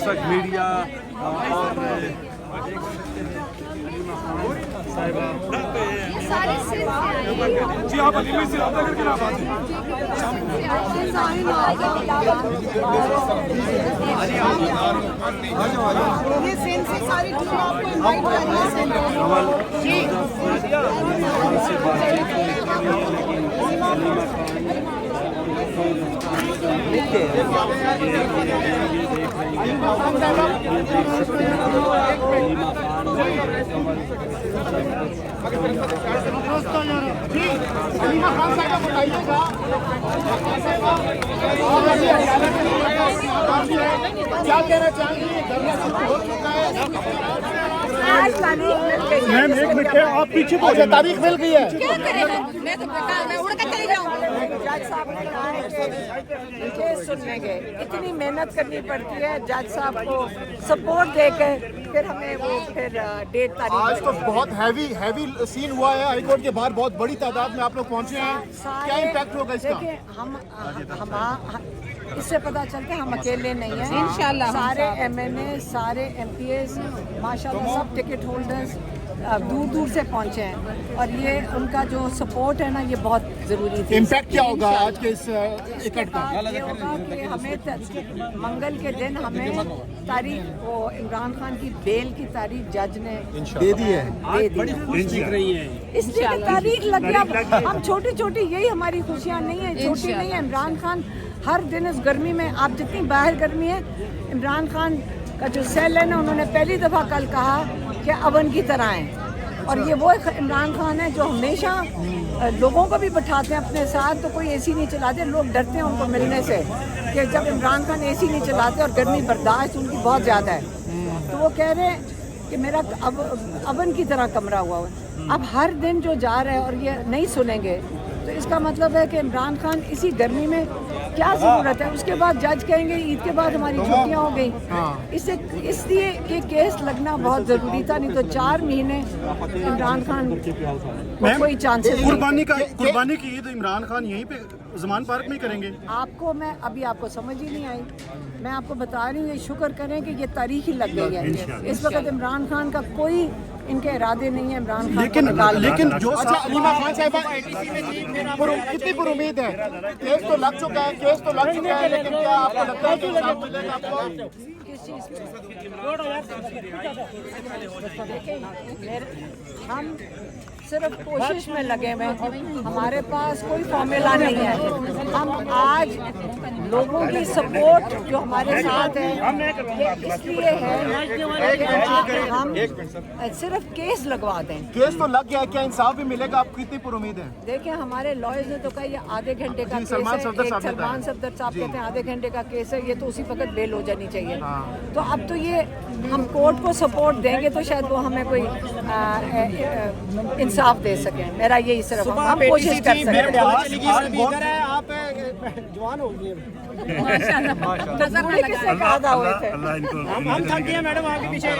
वक्त मीडिया और जी आप अलीमी से रब्ता करके ना बात ये सेन से सारी टीम आपको इनवाइट कर रही क्या कहना चाहेंगे? आज तारीख मिल गई है। मैम एक मिनट आप पीछे अच्छा तारीख मिल गई है। क्या करेगा? मैं तो मैं उड़ के चली जाऊँ। जज साहब ने कहा है कि केस सुनने गए, इतनी मेहनत करनी पड़ती है जज साहब को सपोर्ट देकर फिर हमें वो फिर डेट तारीख। आज तो बहुत हैवी सीन हुआ है हाईकोर्ट के बाहर, बहुत बड़ी तादाद में आप लोग पहुंचे हैं, क्या इम्पैक्ट होगा इसका? देखिए हम इससे पता चलता है हम अकेले नहीं हैं। इंशाल्लाह सारे MNA सारे MPs माशाल्लाह सब टिकट होल्डर्स दूर दूर से पहुंचे हैं और ये उनका जो सपोर्ट है ना ये बहुत ज़रूरी थी। इम्पैक्ट क्या होगा आज के इस इकट्ठ का? ये होगा कि हमें मंगल के दिन हमें तारीख वो इमरान खान की बेल की तारीख जज ने दे दी है। इसलिए कि तारीख लग गया। हम छोटी छोटी यही हमारी खुशियाँ नहीं है, छोटी नहीं है। इमरान खान हर दिन इस गर्मी में, आप जितनी बाहर गर्मी है, इमरान खान का जो सेल है ना उन्होंने पहली दफ़ा कल कहा कि अवन की तरह है और ये वो इमरान खान है जो हमेशा लोगों को भी बैठाते हैं अपने साथ, तो कोई AC नहीं चलाते, लोग डरते हैं उनको मिलने से कि जब इमरान खान AC नहीं चलाते और गर्मी बर्दाश्त उनकी बहुत ज़्यादा है, तो वो कह रहे हैं कि मेरा अवन की तरह कमरा हुआ है। अब हर दिन जो जा रहा है और ये नहीं सुनेंगे तो इसका मतलब है कि इमरान खान इसी गर्मी में क्या ज़रूरत है। उसके बाद जज कहेंगे ईद के बाद हमारी छुट्टियां हो गई, इसलिए ये केस लगना बहुत ज़रूरी था, नहीं तो 4 महीने इमरान खान को कोई चांस नहीं। कुर्बानी की ईद इमरान खान यहीं पे ज़मान पार्क में करेंगे? आपको समझ ही नहीं आई। मैं आपको बता रही हूँ, ये शुक्र करें कि ये तारीख ही लग गई है। इस वक्त इमरान खान का कोई इनके इरादे नहीं है इमरान खान लेकिन जो अलीमा खान साहिबा कितनी पर उम्मीद है? केस तो लग चुका है, लेकिन क्या आपको लगता है कि इंसाफ मिलेगा आपको? हम सिर्फ कोशिश में लगे हुए हैं, हमारे पास कोई फॉर्मूला नहीं है। हम आज लोगों की सपोर्ट जो हमारे साथ है ये इसलिए है कि हम सिर्फ केस लगवा दें। केस तो लग गया है, क्या इंसाफ भी मिलेगा? आप कितनी पर उम्मीद है? देखिए हमारे लॉयर्स ने तो कहा ये आधे घंटे का केस है। सलमान सफदर साहब कहते हैं आधे घंटे का केस है, ये तो उसी वक्त बेल हो जानी चाहिए। तो अब तो ये हम कोर्ट को सपोर्ट देंगे तो शायद वो हमें कोई इंसाफ दे सके। मेरा यही सिर्फ हम कोशिश कर सकते हैं। आप जवान हो गए किसने कहा था हुए थे? हम थक गए मैडम आपके पीछे।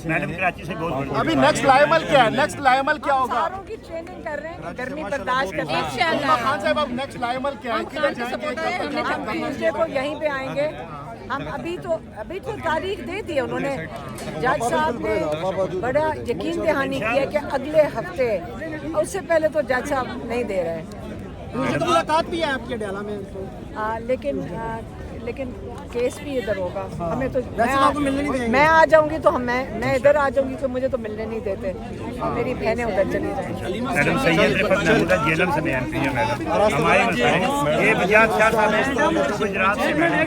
मैडम कराची से बहुत अभी नेक्स्ट लाइमल क्या है? नेक्स्ट लाइमल क्या होगा? सारों की ट्रेनिंग कर रहे हैं, गर्मी बर्दाश्त करना। इंशाल्लाह खान साहब अब नेक्स्ट लाइमल क्या है? किधर जाएंगे? हम ट्यूसडे को यहीं पे आएंगे। हम अभी तो तारीख दे दी है उन्होंने। जज साहब ने बड़ा यकीन दहानी किया कि अगले हफ्ते, उससे पहले तो जज साहब नहीं दे रहे हैं। तो मुलाकात भी है आपके डाला में लेकिन केस भी इधर होगा। हमें तो आपको मिलने नहीं देंगे। मैं आ जाऊंगी तो मैं इधर आ जाऊंगी तो मुझे तो मिलने नहीं देते और मेरी बहनें उधर चली जाएंगी। मैडम सैयद रिफत महमूदा जेलम से मैं MP है मैडम। हमारे ये बजाज शाह साहब हैं गुजरात से मैडम।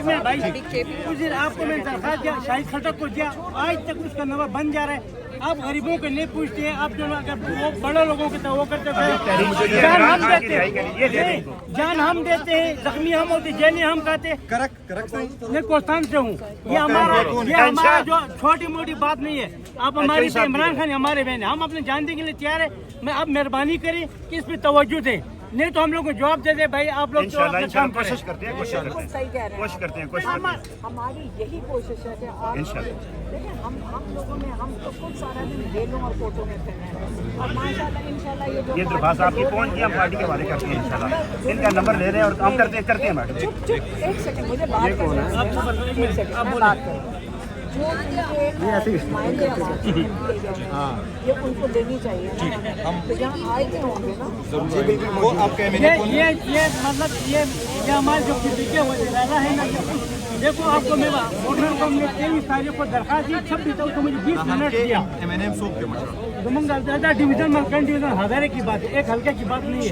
उस दिन आपको मैं दरखास्त दिया, शाहिद खटक को दिया, आज तक उसका नंबर बन जा रहा है। आप गरीबों को नहीं पूछते हैं, आप जो अगर वो बड़े लोगों के तो वो करते हैं, जान हम देते हैं, जान हम देते हैं, जख्मी हम होते, जेलें हम खाते हैं। मैं कोस्तान से हूँ, ये हमारा जो छोटी मोटी बात नहीं है। आप हमारी इमरान खान हमारे बहन है, हम अपने जान देने के लिए तैयार है। मैं आप मेहरबानी करें कि इस पर तवज्जो दें, नहीं तो हम लोग को जवाब दे दे भाई आप लोग कोशिश करते हैं सही कह रहे हैं। हमारी यही कोशिश है कि आप देखिए हम लोगों ने हम तो खुद सारा दिन जेलों और कोर्टों में फिरना है और माशाल्लाह इंशाल्लाह ये दरख्वास्त आपकी पहुंच गई, हम पार्टी के हवाले करते हैं इंशाल्लाह। इनका नंबर ले रहे हैं और काम करते हैं मैडम। चुप एक सेकंड मुझे बात करना है। एक सेकंड मैं बात करूँ। जो उनके मायने ये उनको देनी चाहिए। तो यहाँ आए के होंगे ना। वो आपके ये मतलब ये हमारे जो बिके हुए ज़्यादा है ना। देखो आपको मैं ऑर्डर को हमने 23 तारीख को दरखास्त दी, 26 तक तो मुझे 20 मिनट दिया। तो मंगल डिवीजन मलकन डिवीजन हजारे की बात है, एक हल्के की बात नहीं है।